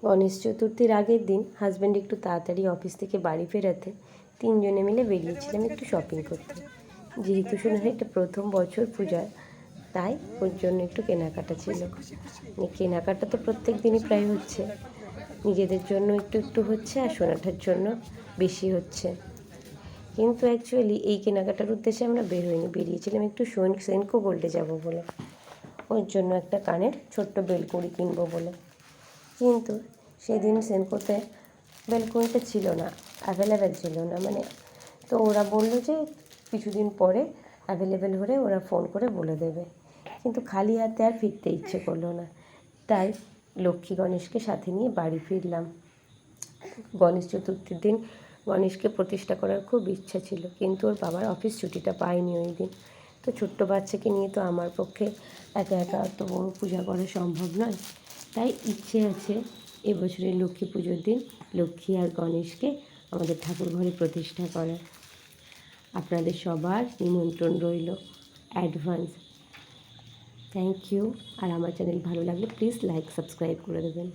গণেশ চতুর্থীর আগের দিন হাজব্যান্ড একটু তাড়াতাড়ি অফিস থেকে বাড়ি ফেরাতে তিনজনে মিলে বেরিয়েছিলাম একটু শপিং করতে। যেহেতু শোনা হয় এটা প্রথম বছর পূজা, তাই ওর জন্য একটু কেনাকাটা ছিল। কেনাকাটা তো প্রত্যেক দিনই প্রায় হচ্ছে, নিজেদের জন্য একটু একটু হচ্ছে আর সোনাটার জন্য বেশি হচ্ছে। কিন্তু অ্যাকচুয়ালি এই কেনাকাটার উদ্দেশ্যে আমরা বেরিয়েছিলাম একটু সেনকো গোল্ডে যাব বলে, ওর জন্য একটা কানের ছোট্ট বেলকুড়ি কিনবো বলে। কিন্তু সেদিন সেনকোতে বেলকুড়িটা ছিল না, অ্যাভেলেবেল ছিল না, তো ওরা বললো যে কিছুদিন পরে অ্যাভেলেবেল হলে ওরা ফোন করে বলে দেবে। কিন্তু খালি হাতে আর ফিরতে ইচ্ছে করলো না, তাই লক্ষ্মী গণেশকে সাথে নিয়ে বাড়ি ফিরলাম। গণেশ চতুর্থীর দিন গণেশকে প্রতিষ্ঠা করার খুব ইচ্ছা ছিল, কিন্তু ওর বাবার অফিস ছুটিটা পায়নি ওই দিন। তো ছোট্ট বাচ্চাকে নিয়ে তো আমার পক্ষে একা একা অত বড় পূজা করা সম্ভব নয়, তাই ইচ্ছে আছে এবছরের লক্ষ্মী পুজোর দিন লক্ষ্মী আর গণেশকে আমাদের ঠাকুর ঘরে প্রতিষ্ঠা করার। আপনাদের সবার নিমন্ত্রণ রইল অ্যাডভান্স। Thank you. আর আমার চ্যানেল ভালো লাগলে প্লিজ লাইক সাবস্ক্রাইব করে দেবেন।